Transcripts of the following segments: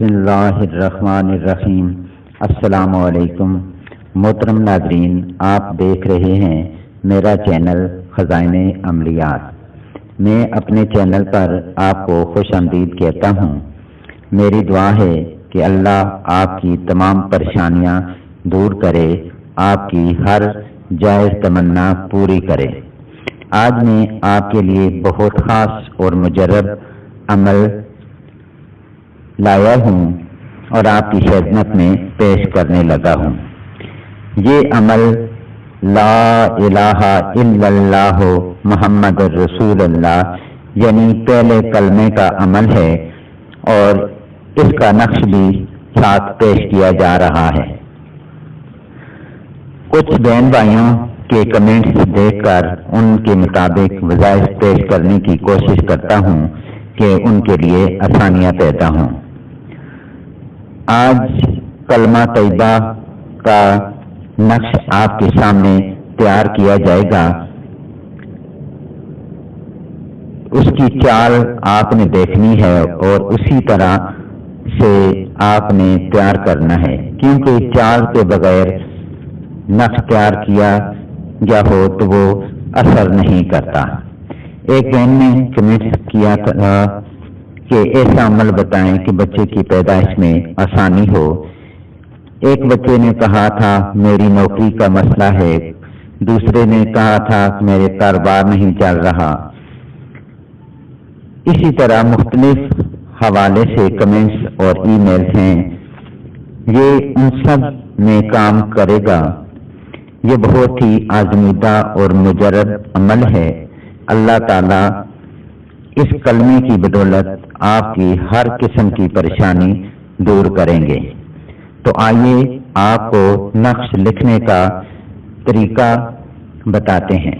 बिस्मिल्लाहिर्रहमानिर्रहीम। अस्सलामुअलैकुम। मोहतरम नाज़रीन, आप देख रहे हैं मेरा चैनल ख़ज़ाइने अमलियात। मैं अपने चैनल पर आपको खुशामदीद कहता हूँ। मेरी दुआ है कि अल्लाह आपकी तमाम परेशानियाँ दूर करे, आपकी हर जायज़ तमन्ना पूरी करे। आज मैं आपके लिए बहुत ख़ास और मुजर्रब अमल लाया हूँ और आपकी खिदमत में पेश करने लगा हूँ। ये अमल ला इलाहा इल्लल्लाह मुहम्मद रसूलुल्लाह यानी पहले कलमे का अमल है और इसका नक्श भी साथ पेश किया जा रहा है। कुछ बहन भाइयों के कमेंट्स देखकर उनके मुताबिक वज़ाइफ पेश करने की कोशिश करता हूँ कि उनके लिए आसानियाँ पैदा हों। आज कलमा तैयबा का नक्श आपके सामने तैयार किया जाएगा। उसकी चाल आपने देखनी है और उसी तरह से आपने तैयार करना है, क्योंकि चाल के बगैर नक्श तैयार किया गया हो तो वो असर नहीं करता। एक बहन ने कमेंट किया था कि ऐसा अमल बताएं कि बच्चे की पैदाइश में आसानी हो। एक बच्चे ने कहा था मेरी नौकरी का मसला है, दूसरे ने कहा था मेरे कारोबार नहीं चल रहा। इसी तरह मुख्तलिफ हवाले से कमेंट्स और ईमेल्स हैं। ये उन सब में काम करेगा। ये बहुत ही आज़मूदा और मुजर्रब अमल है। अल्लाह ताला इस कलमे की बदौलत आपकी हर किस्म की परेशानी दूर करेंगे। तो आइए आपको नक्श लिखने का तरीका बताते हैं।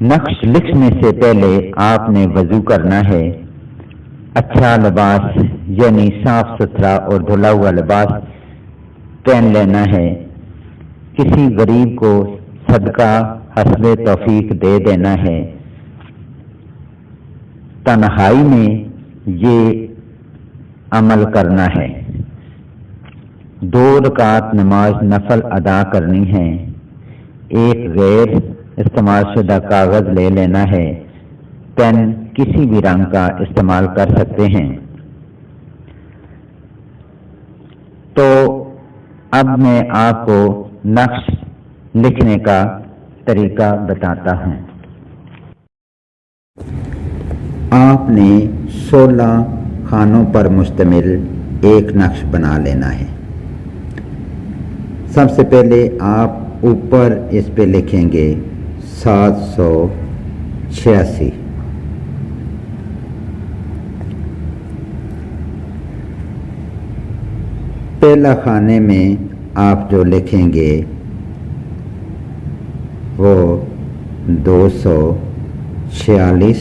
नक्श लिखने से पहले आपने वजू करना है। अच्छा लिबास यानी साफ सुथरा और धुला हुआ लिबास पहन लेना है। किसी गरीब को सदका हस्बे तौफीक दे देना है। तन्हाई में ये अमल करना है। 2 रकात नमाज नफल अदा करनी है। एक गैर इस्तेमाल शुदा कागज ले लेना है। पेन किसी भी रंग का इस्तेमाल कर सकते हैं। तो अब मैं आपको नक्श लिखने का तरीका बताता हूँ। आपने 16 खानों पर मुश्तमिल एक नक्श बना लेना है। सबसे पहले आप ऊपर इस पे लिखेंगे 786। पहला खाने में आप जो लिखेंगे वो 246।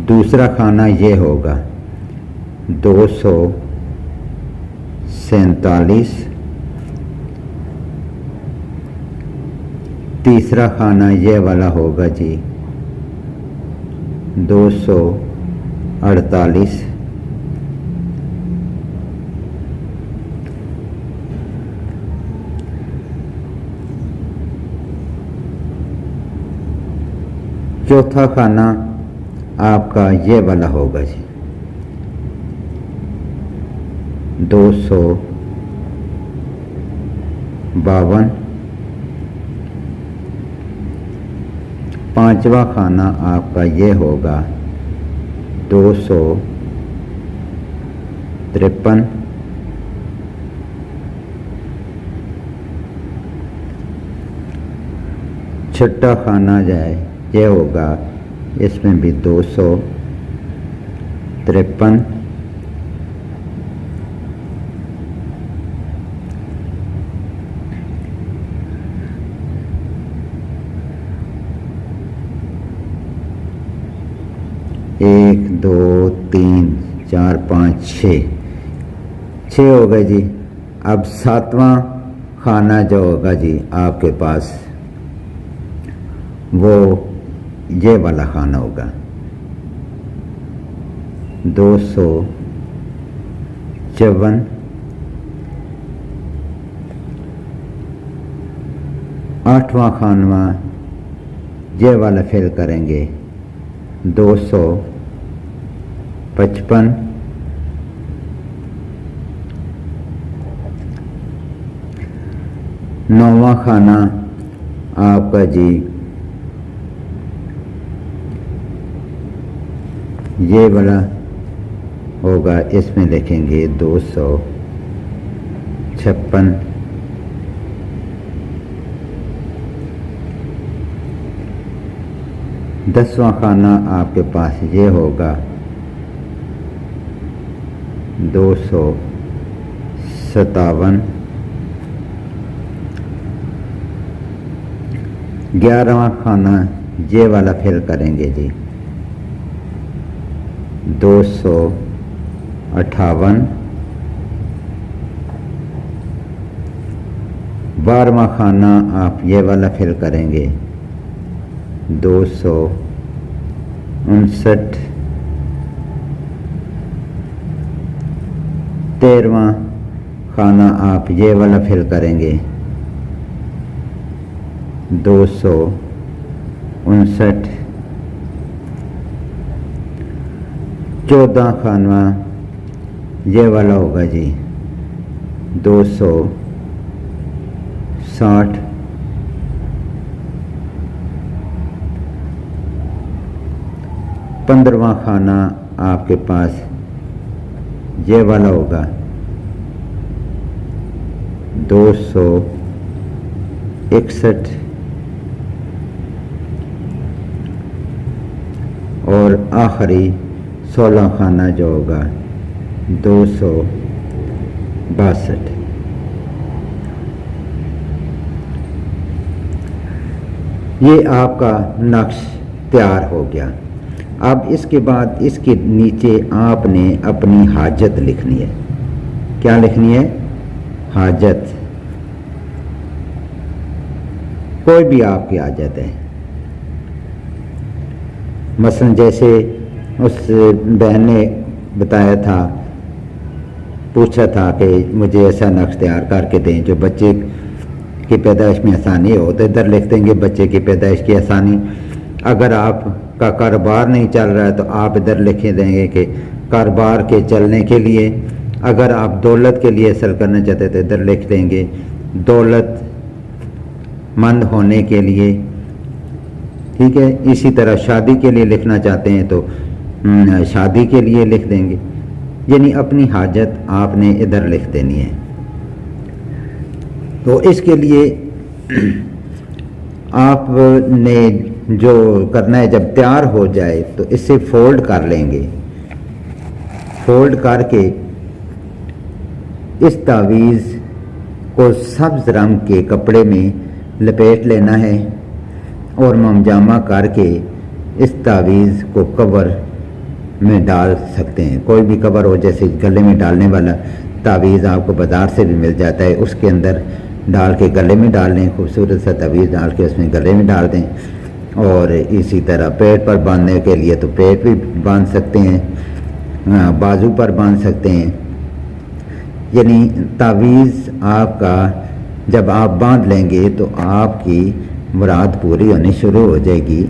दूसरा खाना ये होगा 247। तीसरा खाना ये वाला होगा जी 248। चौथा खाना आपका ये वाला होगा जी 252। पांचवा खाना आपका ये होगा 253। छठा खाना जाए ये होगा, इसमें भी 253। एक 2 3 4 5 6 हो गए जी। अब 7वां खाना जो होगा जी आपके पास वो ये वाला खाना होगा 254। आठवां खानवा ये वाला फिल करेंगे 255। नौवां खाना आपका जी ये वाला होगा, इसमें लिखेंगे 256। दसवां खाना आपके पास ये होगा 257। 11वां खाना ये वाला फिल करेंगे जी 258। 12वां खाना आप ये वाला फिल करेंगे 259। 13वां खाना आप ये वाला फिल करेंगे 259। 14वां खाना ये वाला होगा जी 260। 15वां खाना आपके पास ये वाला होगा 261। और आखिरी 16 खाना जो होगा 262। ये आपका नक्श तैयार हो गया। अब इसके बाद इसके नीचे आपने अपनी हाजत लिखनी है। क्या लिखनी है? हाजत। कोई भी आपकी हाजत है। मसलन जैसे उस बहन ने बताया था, पूछा था कि मुझे ऐसा नक्श तैयार करके दें जो बच्चे की पैदाइश में आसानी हो, तो इधर लिख देंगे बच्चे की पैदाइश की आसानी। अगर आपका कारोबार नहीं चल रहा है तो आप इधर लिख देंगे कि कारोबार के चलने के लिए। अगर आप दौलत के लिए असल करना चाहते हैं तो इधर लिख देंगे दौलतमंद होने के लिए। ठीक है। इसी तरह शादी के लिए लिखना चाहते हैं तो शादी के लिए लिख देंगे। यानी अपनी हाजत आपने इधर लिख देनी है। तो इसके लिए आपने जो करना है, जब तैयार हो जाए तो इसे फोल्ड कर लेंगे। फोल्ड करके इस तावीज़ को सब्ज़ रंग के कपड़े में लपेट लेना है और ममजामा करके इस तावीज़ को कवर में डाल सकते हैं। कोई भी कवर हो, जैसे गले में डालने वाला तावीज़ आपको बाज़ार से भी मिल जाता है, उसके अंदर डाल के गले में डाल लें। खूबसूरत सा तावीज़ डाल के उसमें गले में डाल दें। और इसी तरह पेट पर बांधने के लिए तो पेट भी बांध सकते हैं, बाजू पर बांध सकते हैं। यानी तावीज़ आपका जब आप बांध लेंगे तो आपकी मुराद पूरी होनी शुरू हो जाएगी।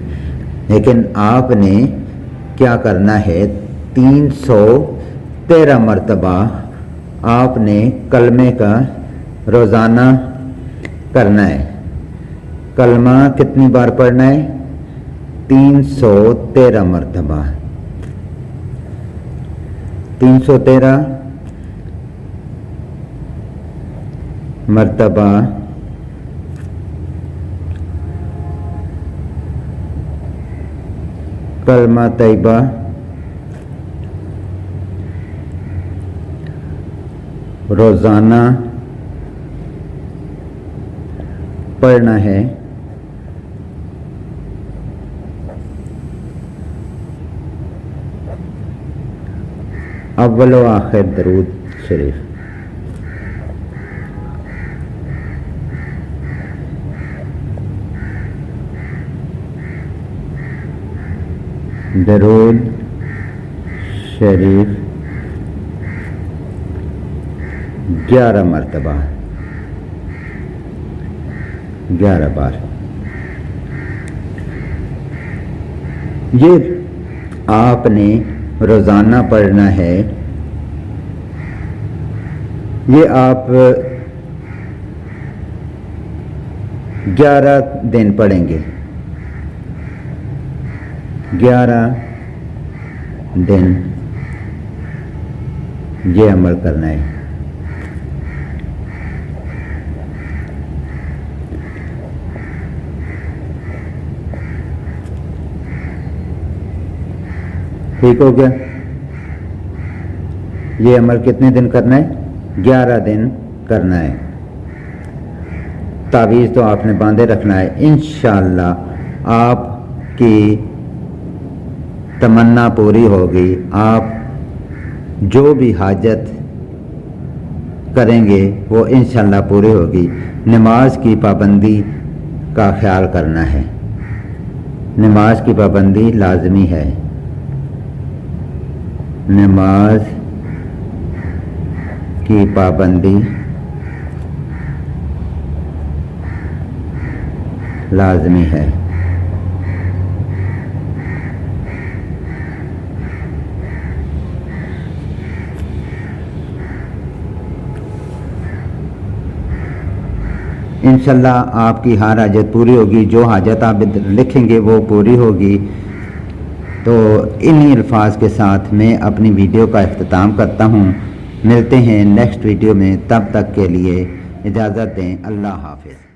लेकिन आपने क्या करना है, 313 मरतबा आपने कलमे का रोज़ाना करना है। कलमा कितनी बार पढ़ना है? 313 मरतबा। 313 मरतबा कलमा तैयबा रोज़ाना पढ़ना है। अव्वल व आखिर दरूद शरीफ। दरूद शरीफ 11 मरतबा, 11 बार। ये आपने रोज़ाना पढ़ना है। ये आप 11 दिन पढ़ेंगे, 11 दिन ये अमल करना है। ठीक हो गया? ये अमल कितने दिन करना है? 11 दिन करना है। तावीज़ तो आपने बांधे रखना है। इंशाअल्लाह आपकी तमन्ना पूरी होगी। आप जो भी हाजत करेंगे वो इंशाअल्लाह पूरी होगी। नमाज की पाबंदी का ख्याल करना है। नमाज की पाबंदी लाजमी है। नमाज की पाबंदी लाजमी है। इंशाल्लाह आपकी हर हाजत पूरी होगी। जो हाजत आप लिखेंगे वो पूरी होगी। तो इन्हीं अल्फाज के साथ मैं अपनी वीडियो का इख्तिताम करता हूँ। मिलते हैं नेक्स्ट वीडियो में, तब तक के लिए इजाज़त दें। अल्लाह हाफ़िज़।